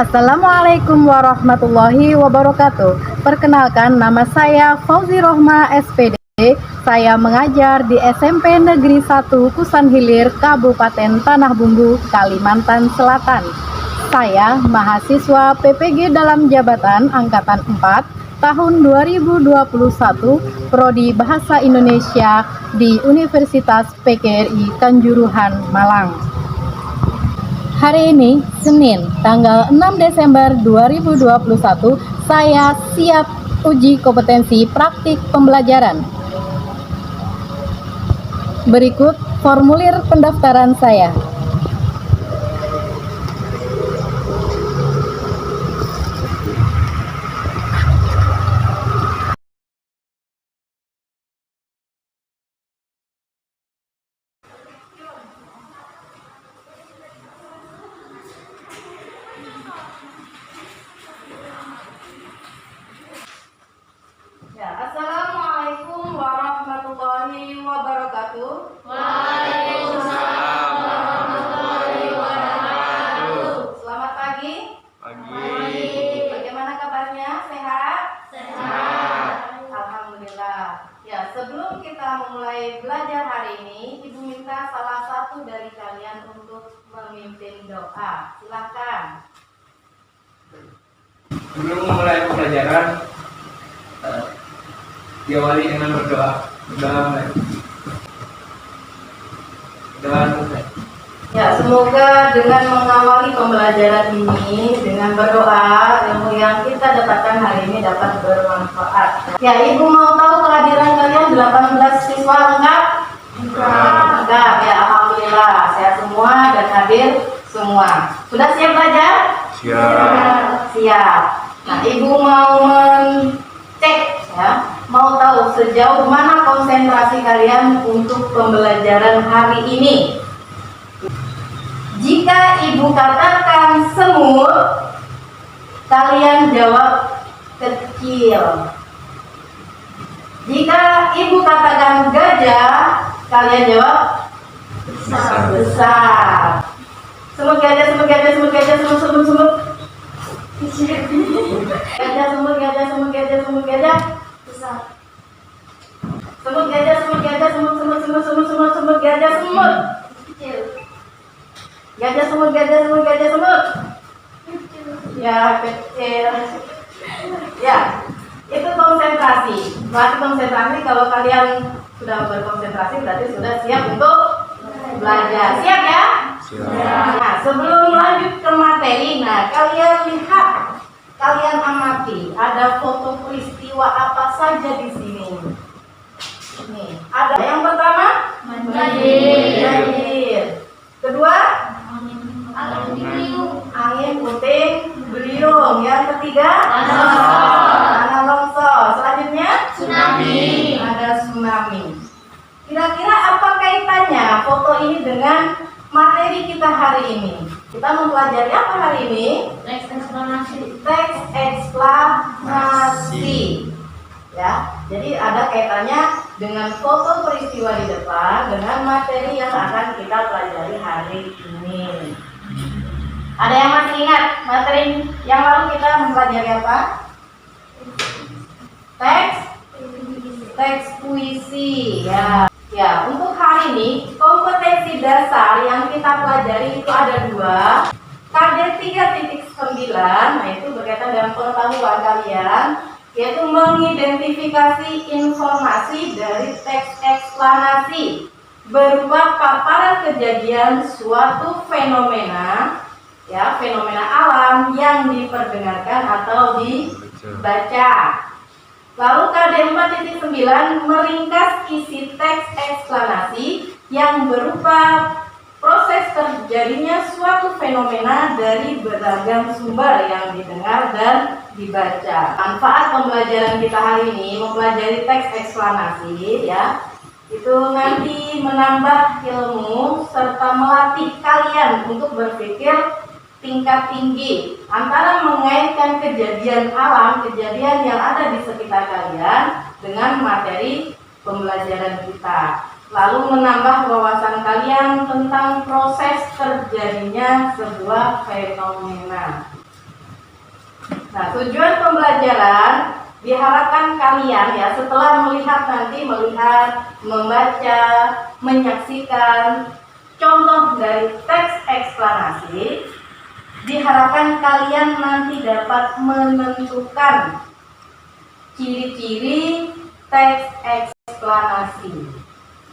Assalamualaikum warahmatullahi wabarakatuh. Perkenalkan, nama saya Fauzi Rohma SPD. Saya mengajar di SMP Negeri 1 Kusan Hilir, Kabupaten Tanah Bumbu, Kalimantan Selatan. Saya mahasiswa PPG dalam jabatan Angkatan 4 tahun 2021, Prodi Bahasa Indonesia di Universitas PGRI Kanjuruhan, Malang. Hari ini, Senin, tanggal 6 Desember 2021, saya siap uji kompetensi praktik pembelajaran. Berikut formulir pendaftaran saya. Assalamualaikum warahmatullahi wabarakatuh. Waalaikumsalam warahmatullahi wabarakatuh. Selamat pagi. Pagi. Bagaimana kabarnya? Sehat? Sehat. Alhamdulillah. Ya, sebelum kita memulai belajar hari ini, Ibu minta salah satu dari kalian untuk memimpin doa. Silakan. Sebelum memulai pembelajaran, diawali dengan berdoa. Ya, semoga dengan mengawali pembelajaran ini dengan berdoa, ilmu yang kita dapatkan hari ini dapat bermanfaat. Ya, Ibu mau tahu kehadiran kalian 18 siswa lengkap? Lengkap, ya, alhamdulillah sehat semua dan hadir semua. Sudah siap belajar? Siap. Siap. Nah, Ibu mau cek ya, mau tahu sejauh mana konsentrasi kalian untuk pembelajaran hari ini. Jika Ibu katakan semut, kalian jawab kecil. Jika Ibu katakan gajah, kalian jawab besar. Semut gajah, semut gajah, semut gajah, semut semut semut. Gajah, semut gajah, semut gajah, semut gajah besar. Semut gajah, semut gajah, semut semut semut semut semut semut gajah, semut kecil. Gajah, semut gajah, semut gajah, semut ya kecil. Ya, itu konsentrasi. Berarti konsentrasi, kalau kalian sudah berkonsentrasi berarti sudah siap untuk belajar. Siap ya? Siap. Nah, sebelum lanjut ke materi, nah kalian lihat, kalian amati, ada foto peristiwa apa saja di sini. Nih, ada yang pertama, banjir. Kedua, angin puting beliung. Yang ketiga, tanah longsor. Selanjutnya, Tsunami. ada tsunami. Kira-kira apa kaitannya foto ini dengan materi kita hari ini? Kita mempelajari apa hari ini? Teks eksplanasi. Ya, jadi ada kaitannya dengan foto peristiwa di depan dengan materi yang akan kita pelajari hari ini. Ada yang masih ingat materi yang lalu kita mempelajari apa? Teks puisi. Ya, untuk hari ini kompetensi dasar yang kita pelajari itu ada 2. KD 3.9, nah itu berkaitan dengan pengetahuan kalian, yaitu mengidentifikasi informasi dari teks eksplanasi berupa paparan kejadian suatu fenomena, ya, fenomena alam yang diperdengarkan atau dibaca. Lalu KD 4.9 meringkas isi teks eksplanasi yang berupa proses terjadinya suatu fenomena dari beragam sumber yang didengar dan dibaca. Manfaat pembelajaran kita hari ini mempelajari teks eksplanasi, ya, itu nanti menambah ilmu serta melatih kalian untuk berpikir tingkat tinggi antara mengaitkan kejadian alam, kejadian yang ada di sekitar kalian dengan materi pembelajaran kita. Lalu menambah wawasan kalian tentang proses terjadinya sebuah fenomena. Nah, tujuan pembelajaran diharapkan kalian ya setelah melihat, membaca, menyaksikan contoh dari teks eksplanasi, diharapkan kalian nanti dapat menentukan ciri-ciri teks eksplanasi.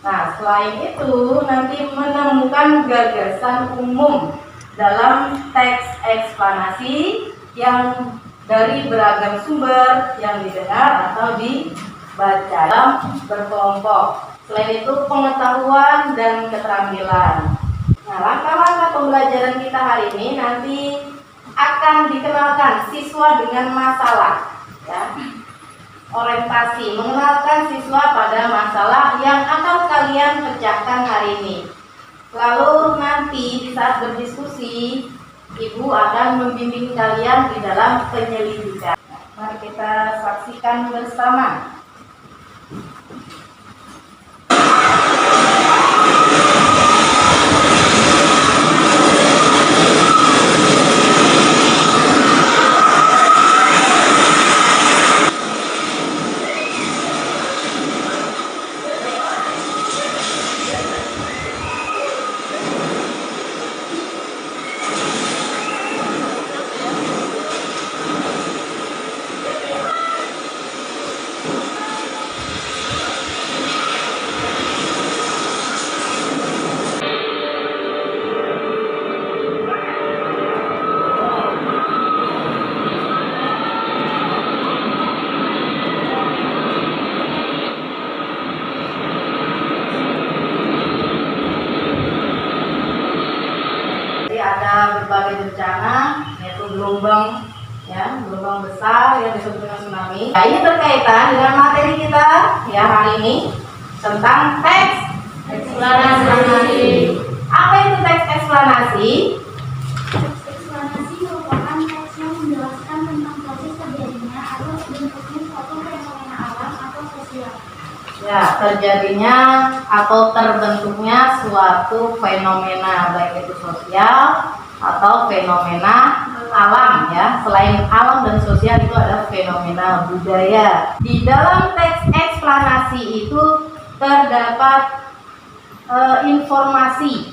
Nah, selain itu nanti menemukan gagasan umum dalam teks eksplanasi yang dari beragam sumber yang didengar atau dibaca dalam berkelompok. Selain itu pengetahuan dan keterampilan. Nah, langkah-langkah pembelajaran kita hari ini nanti akan dikenalkan siswa dengan masalah, ya. Orientasi, mengenalkan siswa pada masalah yang akan kalian pecahkan hari ini. Lalu nanti di saat berdiskusi, Ibu akan membimbing kalian di dalam penyelidikan. Mari kita saksikan bersama. Ada berbagai bencana, yaitu gelombang besar yang disebut dengan tsunami. Nah, ini berkaitan dengan materi kita ya hari ini tentang teks eksplanasi. Apa itu teks eksplanasi? Teks eksplanasi merupakan teks yang menjelaskan tentang proses terjadinya atau bentuknya suatu fenomena alam atau sosial. Ya, terjadinya atau terbentuknya suatu fenomena, baik itu sosial atau fenomena alam ya. Selain alam dan sosial itu ada fenomena budaya. Di dalam teks eksplanasi itu terdapat informasi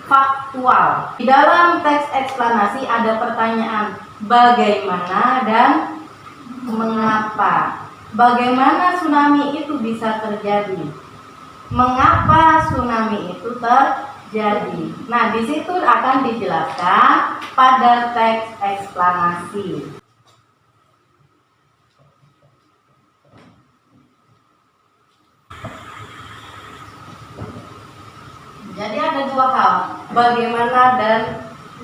faktual. Di dalam teks eksplanasi ada pertanyaan bagaimana dan mengapa. Bagaimana tsunami itu bisa terjadi? Mengapa tsunami itu terjadi? Nah, di situ akan dijelaskan pada teks eksplanasi. Jadi ada dua hal, bagaimana dan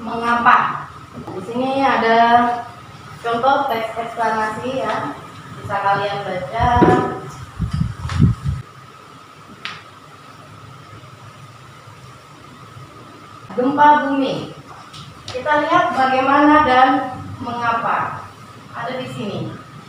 mengapa. Di sini ada contoh teks eksplanasi ya. Bisa kalian baca. Gempa bumi. Kita lihat bagaimana dan mengapa. Ada di sini.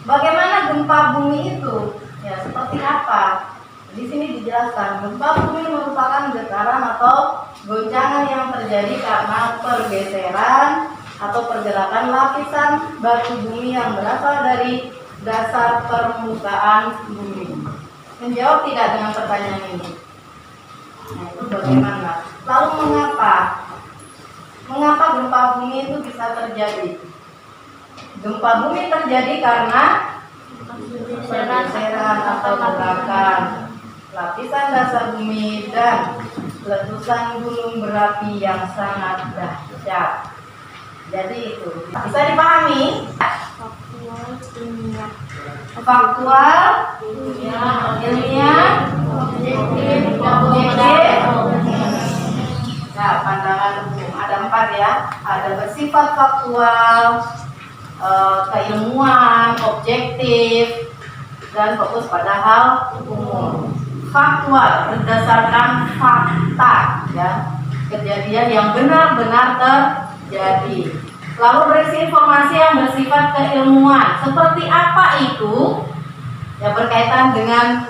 Bagaimana gempa bumi itu? Ya, seperti apa? Di sini dijelaskan, gempa bumi merupakan getaran atau goncangan yang terjadi karena pergeseran atau pergerakan lapisan batu bumi yang berasal dari dasar permukaan bumi. Menjawab tidak dengan pertanyaan ini? Nah, itu bagaimana? Lalu mengapa? Mengapa gempa bumi itu bisa terjadi? Gempa bumi terjadi karena pergeseran atau gerakan lapisan dasar bumi dan letusan gunung berapi yang sangat dahsyat. Jadi itu bisa dipahami. Faktual, ilmiah, objektif. Nah, pandangan umum ada 4 ya. Ada bersifat faktual, keilmuan, objektif, dan fokus pada hal umum. Faktual berdasarkan fakta ya, kejadian yang benar-benar terjadi. Lalu berisi informasi yang bersifat keilmuan. Seperti apa itu? Ya, berkaitan dengan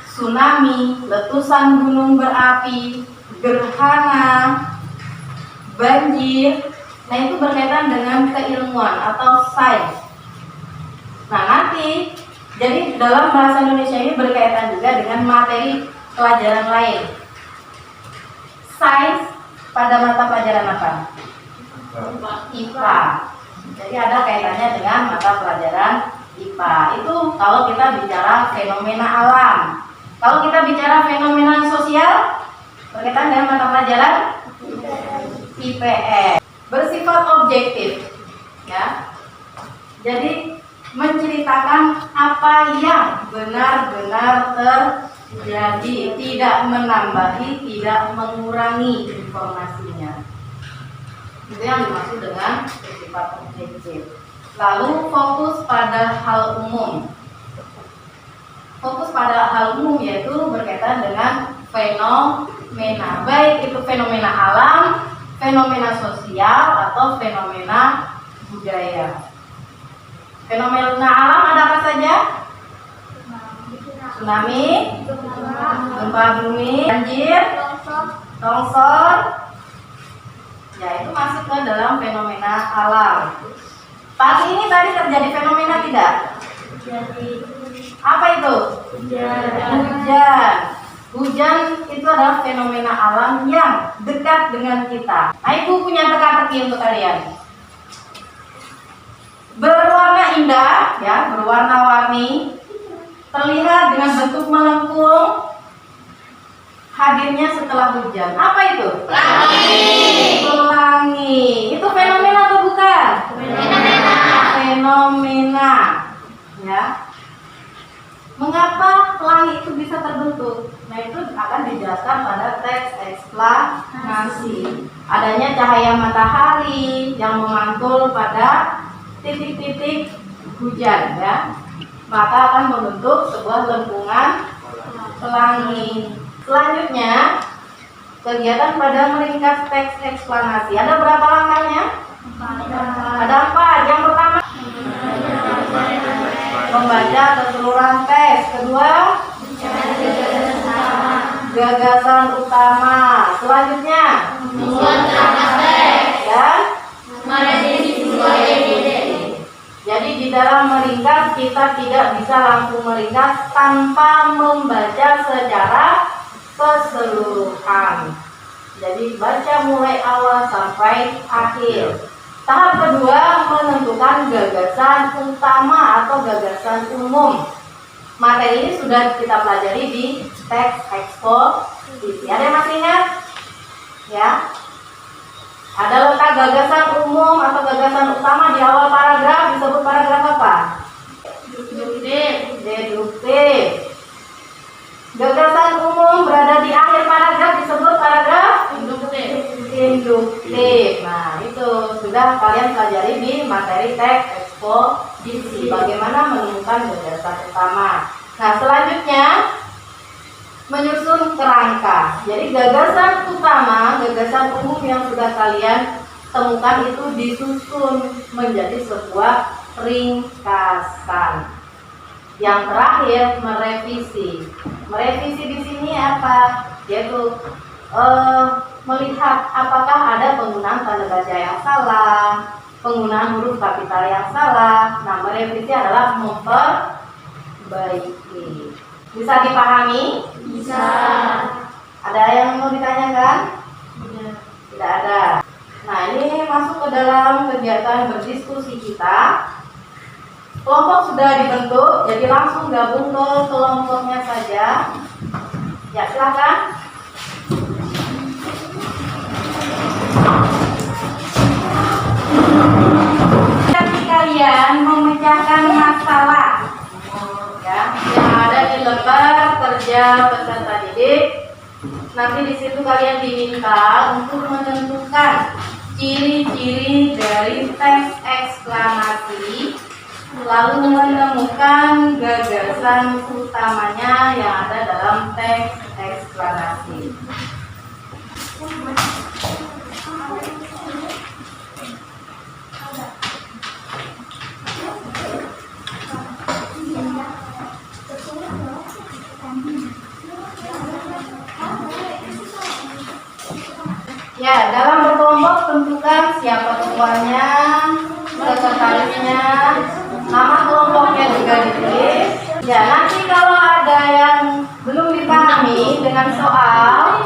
tsunami, letusan gunung berapi, gerhana, banjir. Nah, itu berkaitan dengan keilmuan atau sains. Nah nanti, jadi dalam bahasa Indonesia ini berkaitan juga dengan materi pelajaran lain. Sains pada mata pelajaran apa? IPA. Jadi ada kaitannya dengan mata pelajaran IPA. Itu kalau kita bicara fenomena alam. Kalau kita bicara fenomena sosial, berkaitan dengan mata pelajaran IPS. Bersifat objektif, ya. Jadi menceritakan apa yang benar-benar terjadi, tidak menambahi, tidak mengurangi informasinya. Itu yang dimaksud dengan bersifat objektif. Lalu fokus pada hal umum. Fokus pada hal umum yaitu berkaitan dengan fenomena, baik itu fenomena alam, fenomena sosial, atau fenomena budaya. Fenomena alam ada apa saja? Tsunami, gempa bumi, banjir, longsor. Ya, itu masuk ke dalam fenomena alam. Pagi ini tadi terjadi fenomena tidak? Apa itu? Hujan. Hujan itu adalah fenomena alam yang dekat dengan kita. Nah, Ibu punya teka-teki untuk kalian. Berwarna indah, ya, berwarna-warni, terlihat dengan bentuk melengkung, hadirnya setelah hujan. Apa itu? Pelangi. Itu fenomena atau bukan? Fenomena. Ya. Mengapa pelangi itu bisa terbentuk? Nah, itu akan dijelaskan pada teks eksplanasi. Adanya cahaya matahari yang memantul pada titik-titik hujan, ya, maka akan membentuk sebuah lengkungan pelangi. Selanjutnya, kegiatan pada meringkas teks eksplanasi. Ada berapa langkahnya? Ada 4. Yang pertama, membaca keseluruhan teks. Kedua, gagasan utama. Selanjutnya, dan merevisi sesuai evidence. Jadi di dalam meringkas kita tidak bisa langsung meringkas tanpa membaca secara keseluruhan. Jadi baca mulai awal sampai akhir. Tahap kedua, menentukan gagasan utama atau gagasan umum. Materi ini sudah kita pelajari di teks eksposisi. Ada yang masih ingat? Ya. Ada letak gagasan umum atau gagasan utama di awal paragraf, disebut paragraf apa? Deduktif. Gagasan umum berada di akhir paragraf, disebut paragraf induktif. Nah, itu sudah kalian pelajari di materi teks eksposisi, bagaimana menemukan gagasan utama. Nah, selanjutnya menyusun kerangka. Jadi gagasan utama, gagasan umum yang sudah kalian temukan itu disusun menjadi sebuah ringkasan. Yang terakhir, merevisi. Merevisi di sini apa? Yaitu melihat apakah ada penggunaan tanda baca yang salah, penggunaan huruf kapital yang salah. Nah, merevisi adalah memperbaiki. Bisa dipahami? Bisa. Ada yang mau ditanyakan? Tidak ada. Nah, ini masuk ke dalam kegiatan berdiskusi kita. Kelompok sudah dibentuk, jadi langsung gabung ke kelompoknya saja. Ya, silakan. Tapi kalian memecahkan masalah, ya, yang ada di lembar kerja peserta didik. Nanti di situ kalian diminta untuk menentukan ciri-ciri dari teks eksplanasi, lalu menemukan gagasan utamanya yang ada dalam teks eksplanasi. Ya, dalam berkelompok tentukan siapa ketuanya, sekretarisnya, nama kelompoknya Ya, nanti kalau ada yang belum dipahami dengan soal,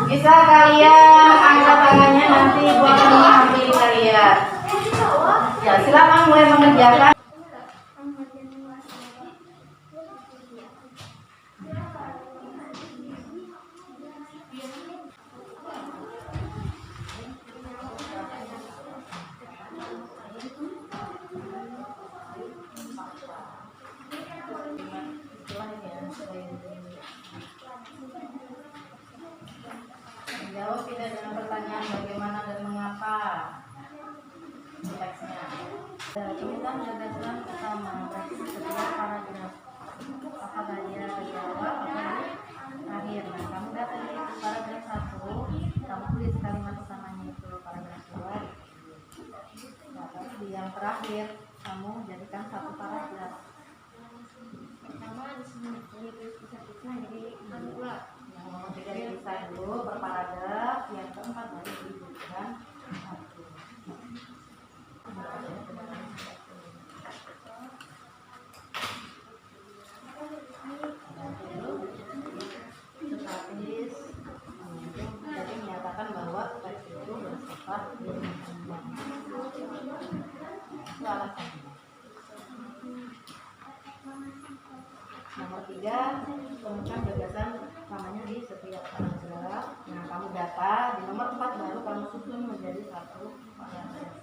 bisa kalian angkat tangannya, nanti buat mengambil kalian. Ya, silakan mulai mengerjakan. Menjawab tidak dengan pertanyaan bagaimana dan mengapa teksnya. Temukan gagasan pertama bagi setiap paragraf. Apakah dia terjawab atau akhir? Nah, kamu datang di paragraf 1, kamu tulis kalimat utamanya itu paragraf 2. Nah, tapi di yang terakhir kamu jadikan satu paragraf. Pertama di sini bisa jadi dua. Yang nomor 3 dipisah dulu per paragraf, yang keempat baru dijadikan satu. Jadi menyatakan bahwa teks itu bersifat ilmiah. Itu alasannya. Nomor 3, temukan gagasan namanya di setiap paragraf. Nah, kamu data di nomor 4 baru kamu susun menjadi satu paragraf.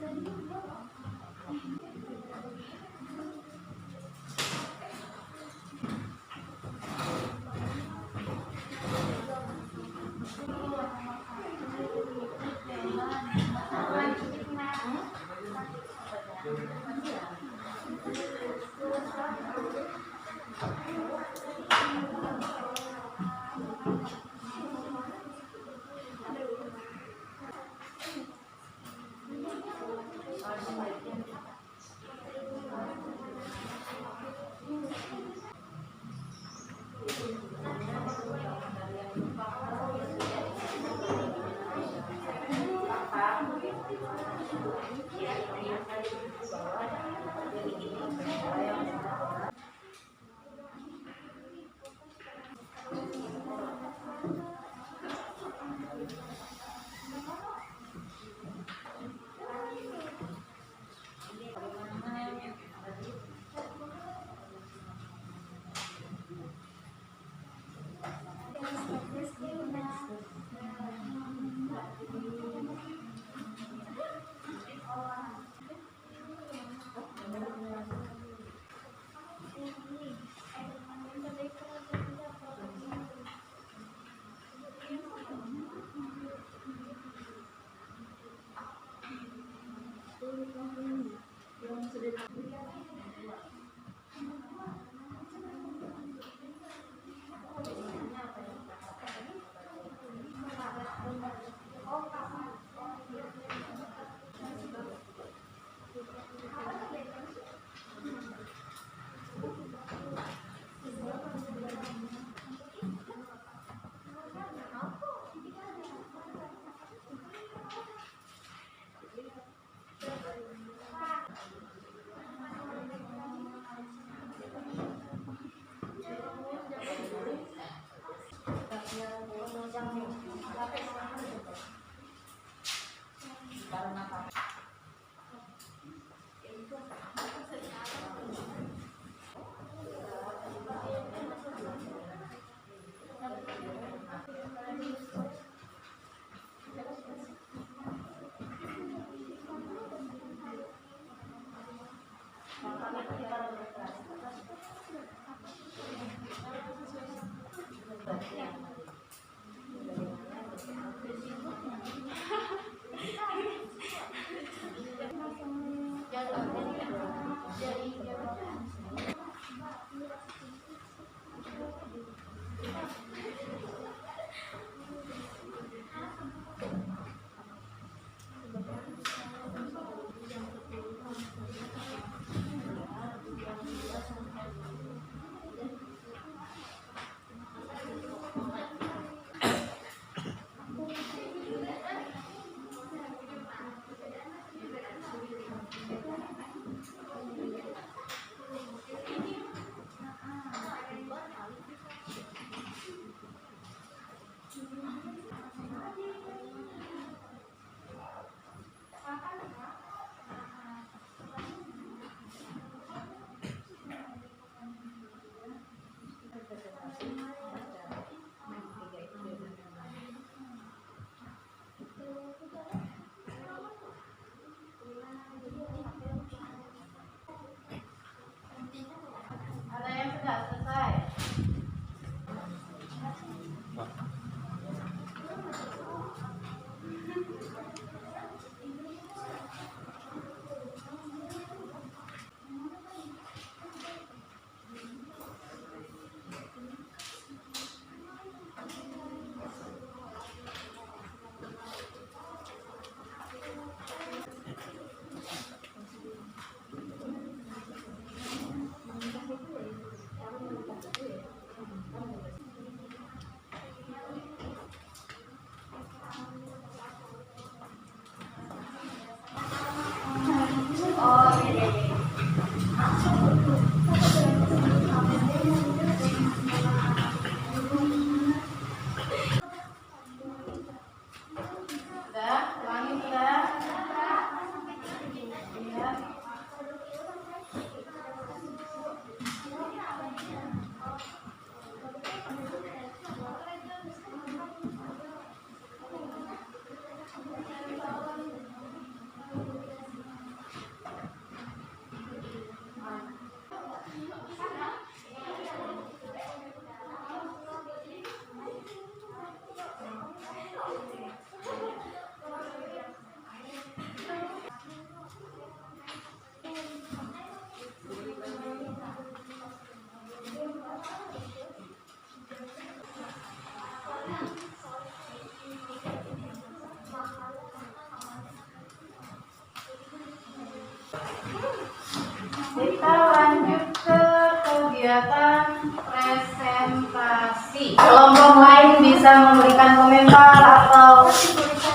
Kelompok lain bisa memberikan komentar atau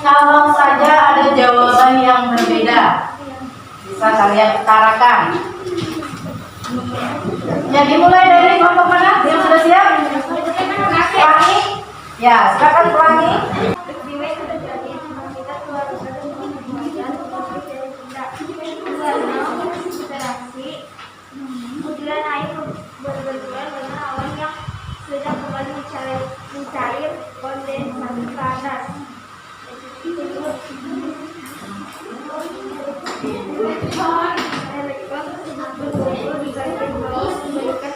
kalau saja ada jawaban yang berbeda, bisa kalian utarakan. Ya, dimulai dari kelompok mana yang sudah siap? Pelangi? Ya, silakan Pelangi. Butiran air berbenturan dengan awan yang sedang kembali mencair kondensasi ke atas. Elektron berkumpul di bagian bawah memberikan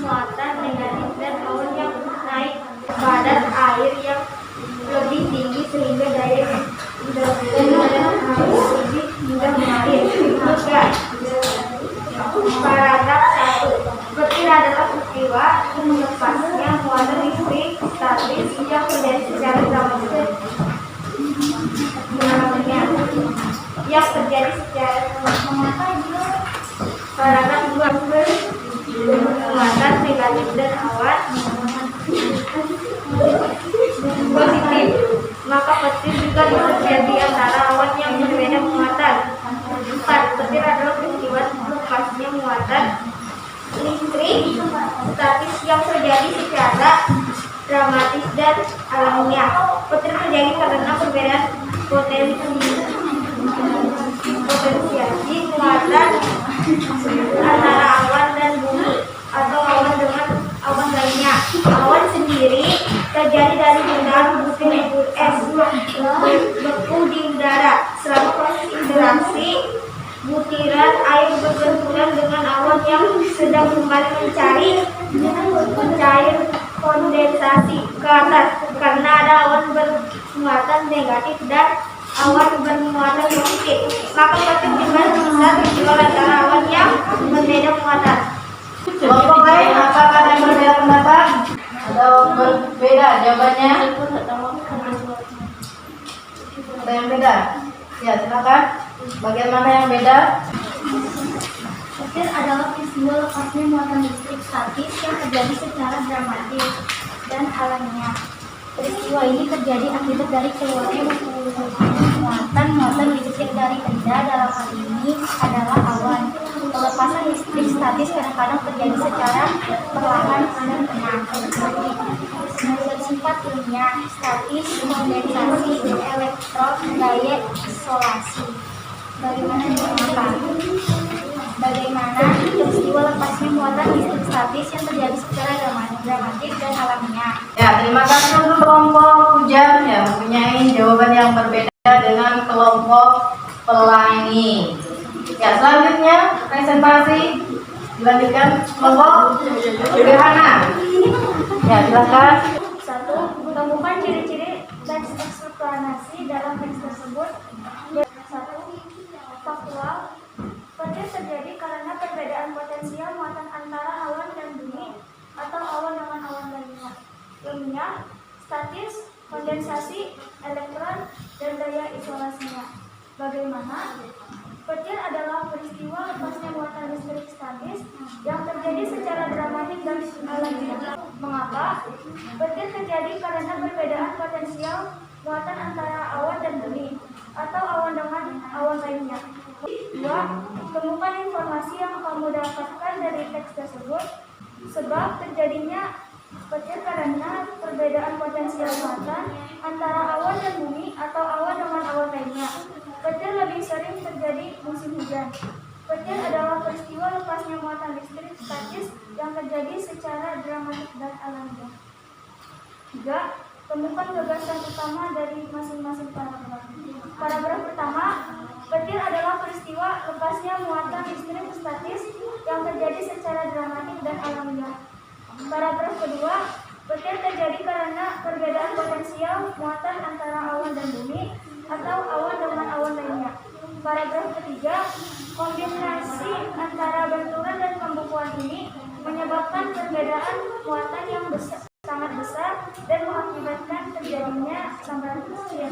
muatan negatif dan awan yang naik badan air yang lebih tinggi sehingga daya harus lebih mudah mengalir. Paragraf 1. Petir adalah peristiwa melepasnya muatan listrik statis yang terjadi secara dramatis Paragraf 2. Muatan negatif dan awan positif, maka petir juga bisa terjadi antara awan yang berbeda muatan. 4. Petir adalah peristiwa lepasnya muatan listrik statis yang terjadi secara dramatis dan alamiah. Petir terjadi karena perbedaan potensiasi muatan antara awan dan bumi atau awan dengan awan lainnya. Awan sendiri terjadi dari bundaran butir es beku di udara. Selama proses interaksi, butiran air berbenturan dengan awan yang sedang kembali mencair kondensasi ke atas. Karena ada awan bermuatan negatif dan awan bermuatan positif, maka petir juga bisa terjual antara awan yang berbeda muatan. Kelompok lain, apakah ada yang berbeda pendapat atau berbeda jawabannya? Ada yang beda? Ya, silakan. Bagaimana yang beda? Petir adalah peristiwa lepasnya muatan listrik statis yang terjadi secara dramatis dan alamiah. Peristiwa ini terjadi akibat dari keluarnya muatan listrik dari benda. Dalam hal ini adalah awan. Pelepasan listrik statis kadang-kadang terjadi secara perlahan dan tenang. Bersifat ilmiah, statis, kondensasi, elektron, daya isolasi. Bagaimana peristiwa lepasnya muatan listrik statis yang terjadi secara dramatis dan alamiah. Ya, terima kasih untuk kelompok Hujan yang mempunyai jawaban yang berbeda dengan kelompok Pelangi. Ya, selanjutnya presentasi dilanjutkan kelompok Gerhana. Ya, silakan. 1. Temukan ciri-ciri teks eksplanasi dalam teks tersebut. 1. Faktual. Petir terjadi karena perbedaan potensial muatan antara awan dan bumi atau awan dengan awan lainnya. Ilmiah, statis, kondensasi, elektron, dan daya isolasinya. Bagaimana? Petir adalah peristiwa lepasnya muatan listrik statis yang terjadi secara dramatik dan alamiah. Mengapa? Petir terjadi karena perbedaan potensial muatan antara awan dan bumi atau awan dengan awan lainnya. 2. Temukan informasi yang kamu dapatkan dari teks tersebut. Sebab terjadinya petir karena perbedaan potensial muatan antara awan dan bumi atau awan dengan awan lainnya. Petir lebih sering terjadi musim hujan. Petir adalah peristiwa lepasnya muatan listrik statis yang terjadi secara dramatik dan alamiah. 3. Temukan gagasan utama dari masing-masing paragraf. Paragraf pertama, petir adalah peristiwa lepasnya muatan listrik statis yang terjadi secara dramatik dan alamiah. Paragraf kedua, petir terjadi karena perbedaan potensial muatan antara awan dan bumi atau awan dengan awan lainnya. Paragraf ketiga, kombinasi antara benturan dan pembukuan ini menyebabkan perbedaan muatan yang sangat besar dan mengakibatkan terjadinya sambaran kecil.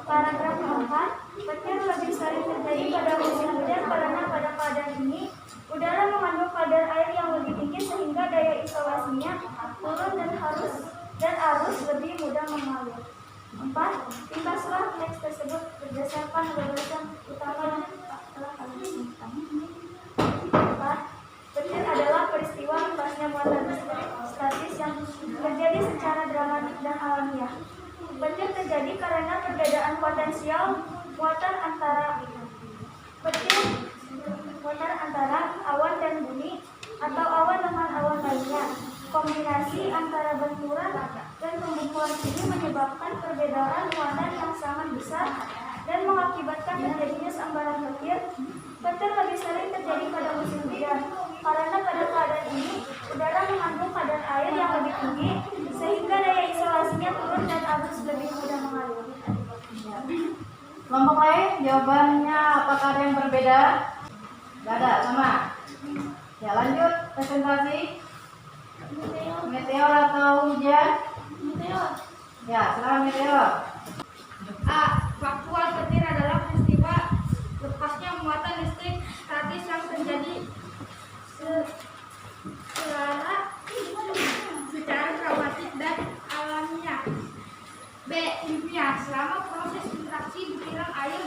Paragraf keempat, petir lebih sering terjadi pada musim hujan karena pada keadaan ini Udara mengandung kadar air yang lebih tinggi sehingga daya isolasinya turun dan arus lebih mudah mengalir. 4. Ringkaslah teks tersebut berdasarkan gagasan utama yang telah kalian sebutkan. 4. Petir adalah peristiwa lepasnya muatan listrik statis yang terjadi secara dramatik dan alamiah. Petir terjadi karena perbedaan potensial muatan antara awan dan bumi atau awan dengan awan lainnya. Kombinasi antara benturan dan pembukuan ini menyebabkan perbedaan muatan yang sangat besar dan mengakibatkan terjadinya sambaran petir. Petir lebih sering terjadi pada musim hujan karena pada keadaan ini udara mengandung kadar air yang lebih tinggi sehingga daya isolasinya turun dan arus lebih mudah mengalir. Kelompok lain jawabannya apakah ada yang berbeda? Gak ada, sama. Ya lanjut presentasi. Meteor atau hujan? Meteor. Ya, silakan meteor. A. Faktual. Petir adalah peristiwa lepasnya muatan listrik statis yang terjadi secara dramatik dan alamiah. B. Ilmiah. Selama proses interaksi butiran air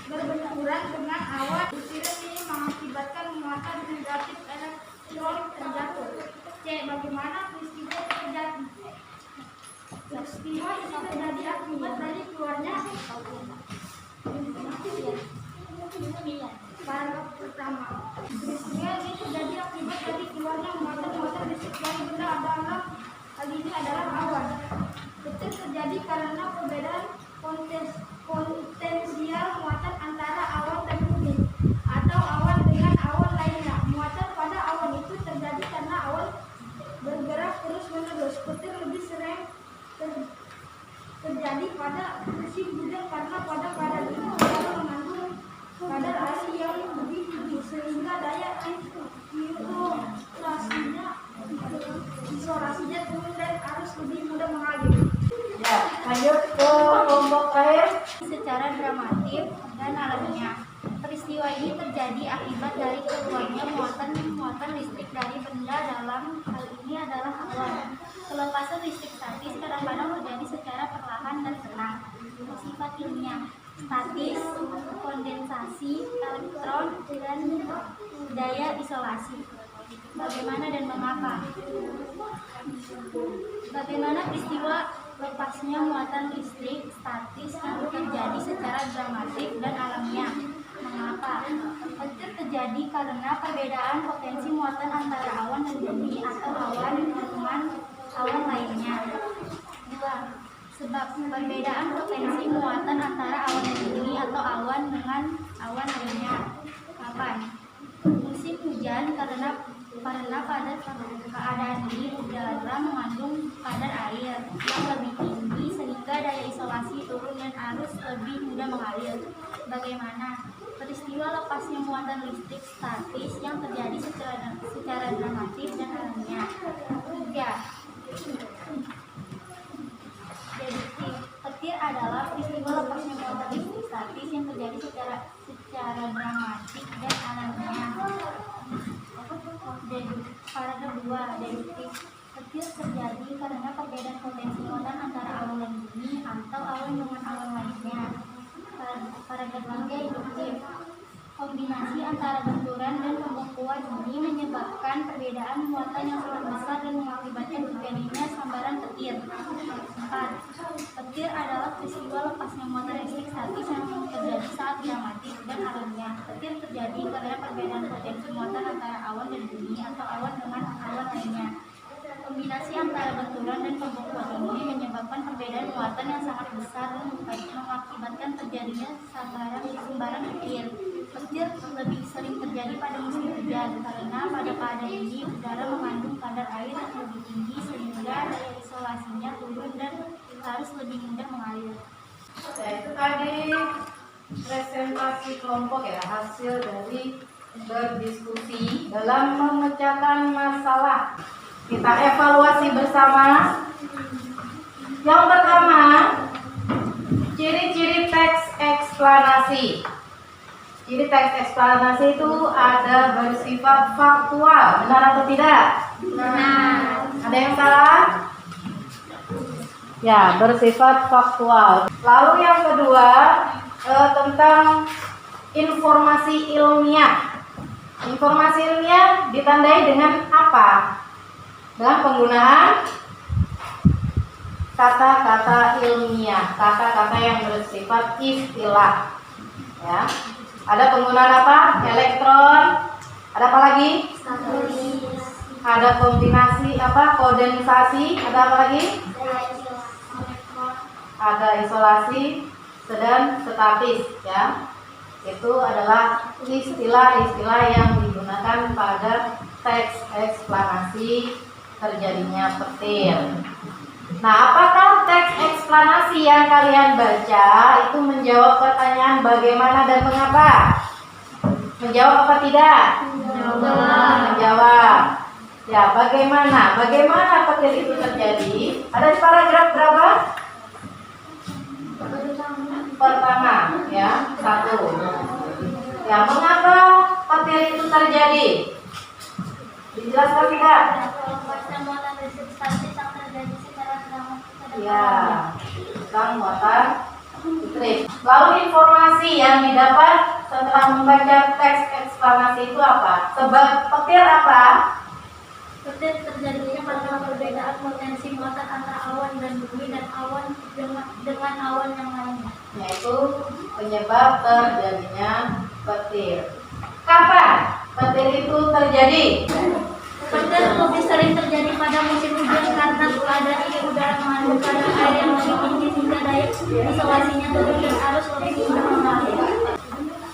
berbenturan dengan awan, butiran ini mengakibatkan muatan negatif elektron terjatuh. C. Bagaimana peristiwa itu terjadi? Peristiwa ini terjadi akibat dari keluarnya paragraf pertama. Peristiwa ini terjadi akibat dari keluarnya muatan-muatan listrik dari benda dalam hal ini adalah awan. Petir terjadi karena perbedaan potensial muatan antara awan dan bumi atau awan dengan awan lainnya. Muatan pada awan itu terjadi karena awan bergerak terus-menerus. Petir lebih sering terjadi pada musim hujan karena pada keadaan ini udara mengandung kadar air yang lebih tinggi sehingga daya isolasinya turun dan arus lebih mudah mengalir. Ya, lanjut ke kelompok terakhir. Secara dramatik dan alamiah. Peristiwa ini terjadi akibat dari keluarnya muatan listrik dari benda dalam hal ini adalah awan. Kelepasan listrik statis kadang-kadang terjadi secara perlahan dan tenang. Sifat ilmiah: statis, kondensasi, elektron, dan daya isolasi. Bagaimana dan mengapa? Bagaimana peristiwa lepasnya muatan listrik statis yang terjadi secara dramatik dan alamiah? Mengapa? Petir terjadi karena perbedaan potensi muatan antara awan dan bumi atau awan dengan awan lainnya. 2. Sebab perbedaan potensi muatan antara awan dan bumi atau awan dengan awan lainnya. Kapan? Musim hujan karena pada keadaan ini udara mengandung kadar air yang lebih tinggi sehingga daya isolasi turun dan arus lebih mudah mengalir. Bagaimana? Peristiwa lepasnya muatan listrik statis yang terjadi secara dramatik dan alamiah. 3. Deduktif. Petir adalah peristiwa lepasnya muatan listrik statis yang terjadi secara dramatik dan alamiah. Paragraf 2. Deduktif. Petir terjadi karena perbedaan potensi muatan antara awan dan bumi atau awan dengan awan lainnya. Paragraf 3. Induktif. Kombinasi antara benturan dan pembekuan ini menyebabkan perbedaan muatan yang sangat besar dan mengakibatkan terjadinya sambaran petir. 4. Petir adalah peristiwa lepasnya muatan listrik statis yang terjadi saat dramatik dan alamiah. Petir terjadi karena perbedaan potensi muatan antara awan dan bumi atau awan dengan awan lainnya. Kombinasi antara benturan dan pembekuan ini menyebabkan perbedaan muatan yang sangat besar dan mengakibatkan terjadinya sambaran petir. Petir lebih sering terjadi pada musim hujan karena pada keadaan ini udara mengandung kadar air yang lebih tinggi sehingga daya isolasinya turun dan harus lebih mudah mengalir. Ya, itu tadi presentasi kelompok ya, hasil dari berdiskusi dalam memecahkan masalah. Kita evaluasi bersama. Yang pertama, ciri-ciri teks eksplanasi. Jadi teks eksplanasi itu ada bersifat faktual, benar atau tidak? Benar. Ada yang salah? Ya, bersifat faktual. Lalu yang kedua tentang informasi ilmiah. Informasi ilmiah ditandai dengan apa? Dengan penggunaan kata-kata ilmiah, kata-kata yang bersifat istilah. Ya. Ada penggunaan apa? Elektron. Ada apa lagi? Ada kombinasi apa? Kondensasi. Ada apa lagi? Ada isolasi dan statis. Ya, itu adalah istilah-istilah yang digunakan pada teks eksplanasi terjadinya petir. Nah, apakah teks eksplanasi yang kalian baca itu menjawab pertanyaan bagaimana dan mengapa? Menjawab apa tidak? Menjawab. Ya, bagaimana? Bagaimana petir itu terjadi? Ada di paragraf berapa? Pertama, ya, 1. Ya, mengapa petir itu terjadi? Dijelaskan tidak? Ya, tentang muatan listrik. Lalu informasi yang didapat setelah membaca teks eksplanasi itu apa? Sebab petir apa? Petir terjadinya karena perbedaan potensi muatan antara awan dan bumi dan awan dengan awan yang lainnya. Yaitu penyebab terjadinya petir. Kapan petir itu terjadi? Petir lebih sering terjadi pada musim hujan karena adanya udara mengandung kadar air yang lebih tinggi sehingga daya isolasinya turun dan arus lebih mudah mengalir.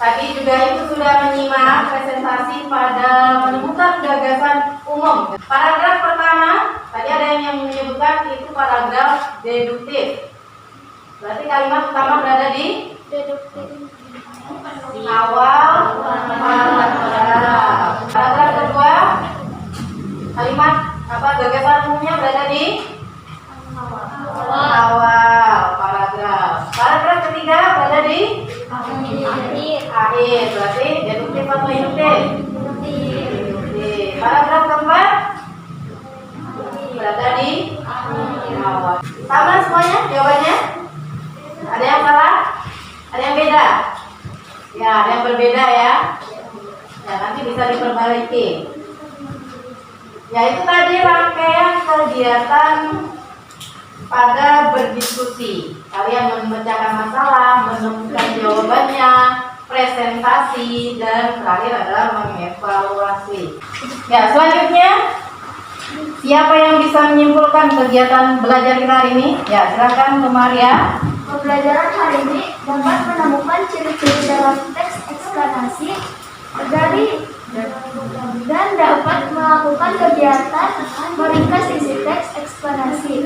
Tadi juga itu sudah menyimak presentasi pada menemukan gagasan umum. Paragraf pertama, tadi ada yang menyebutkan itu paragraf deduktif. Berarti kalimat utama berada di awal paragraf. Paragraf kedua, kalimat apa gagasan umumnya berada di awal paragraf. Paragraf ketiga berada di akhir. Berarti deduktif atau induktif? Deduktif. Paragraf keempat berada di awal. Sama semuanya jawabannya? Ada yang salah? Ada yang beda? Ya, ada yang berbeda ya. Ya, nanti bisa diperbaiki. Ya, itu tadi rangkaian kegiatan pada berdiskusi. Kalian memecahkan masalah, menemukan jawabannya, presentasi, dan terakhir adalah mengevaluasi. Ya, selanjutnya siapa yang bisa menyimpulkan kegiatan belajar kita hari ini? Ya, silakan Bu Maria. Pembelajaran hari ini dapat menemukan ciri-ciri dalam teks eksplanasi dan dapat melakukan kegiatan meringkas isi teks eksplanasi.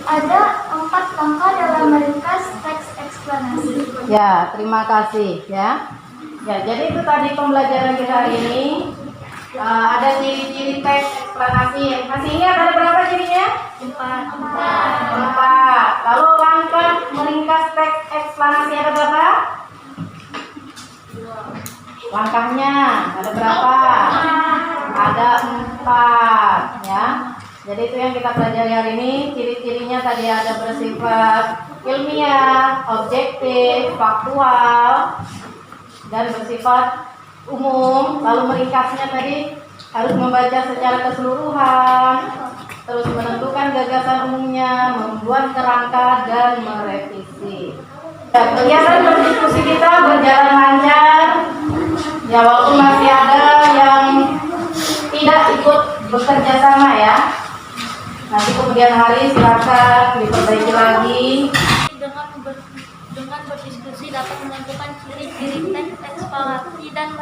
Ada 4 langkah dalam meringkas teks eksplanasi. Ya, terima kasih ya. Ya, jadi itu tadi pembelajaran kita hari ini. Ada ciri-ciri teks eksplanasi. Masih ingat ada berapa cirinya? 4. Lalu langkah meringkas teks eksplanasi ada berapa? Langkahnya ada berapa? Ada 4 ya. Jadi itu yang kita pelajari hari ini. Ciri-cirinya tadi ada bersifat ilmiah, objektif, faktual, dan bersifat umum. Lalu meringkasnya tadi harus membaca secara keseluruhan, terus menentukan gagasan umumnya, membuat kerangka, dan merevisi. Kegiatan berdiskusi kita berjalan lancar. Ya, walaupun masih ada yang tidak ikut bekerja sama ya. Nanti kemudian hari silakan diperbaiki lagi. Dengan berdiskusi dapat menentukan ciri-ciri teks eksplanasi dan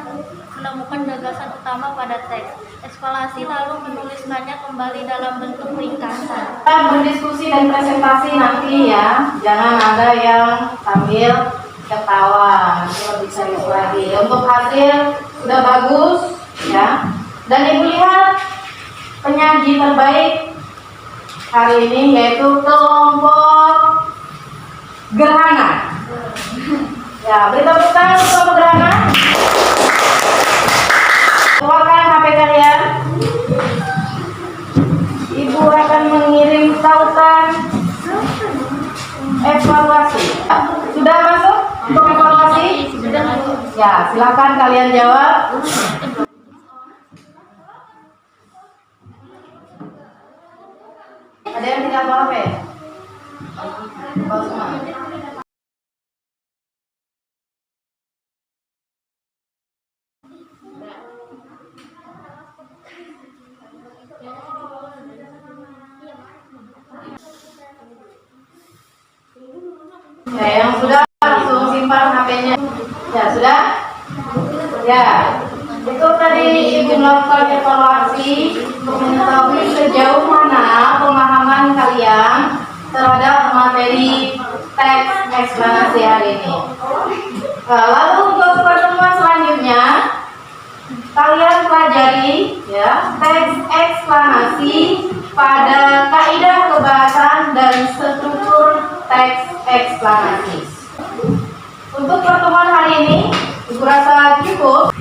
menemukan gagasan utama pada teks eksplanasi lalu menuliskannya kembali dalam bentuk ringkasan. Kita berdiskusi dan presentasi nanti ya. Jangan ada yang sambil ketawa, nanti lebih serius lagi. Untuk hasil sudah bagus ya. Dan Ibu lihat penyaji terbaik hari ini yaitu kelompok gerhana. Ya, Ya, beri tepuk tangan untuk kelompok Gerhana. Keluarkan HP kalian. Ibu akan mengirim tautan evaluasi. Sudah masuk untuk evaluasi? Ya, silakan kalian jawab. Ada yang tidak bawa HP? Bawa semua. Ya, yang sudah langsung simpan HP-nya. Ya, sudah? Ya, itu tadi Ibu melakukan evaluasi untuk mengetahui sejauh mana pemahaman kalian terhadap materi teks eksplanasi hari ini. Nah, lalu untuk pertemuan selanjutnya, kalian pelajari ya teks eksplanasi pada kaidah kebahasan dan struktur teks eksplanasi. Untuk pertemuan hari ini, Ibu rasa cukup.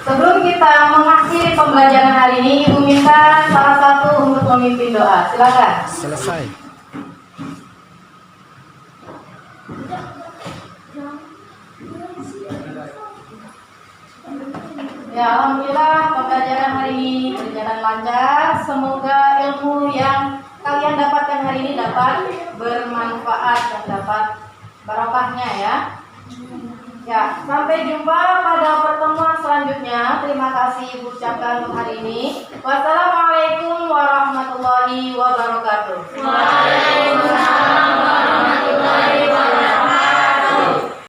Sebelum kita mengakhiri pembelajaran hari ini, Ibu minta salah satu untuk memimpin doa. Silakan. Selesai. Ya, alhamdulillah pembelajaran hari ini berjalan lancar. Semoga ilmu yang kalian dapatkan hari ini dapat bermanfaat dan dapat barokahnya ya. Ya, sampai jumpa pada pertemuan selanjutnya. Terima kasih Ibu ucapkan untuk hari ini. Wassalamualaikum warahmatullahi wabarakatuh. Waalaikumsalam.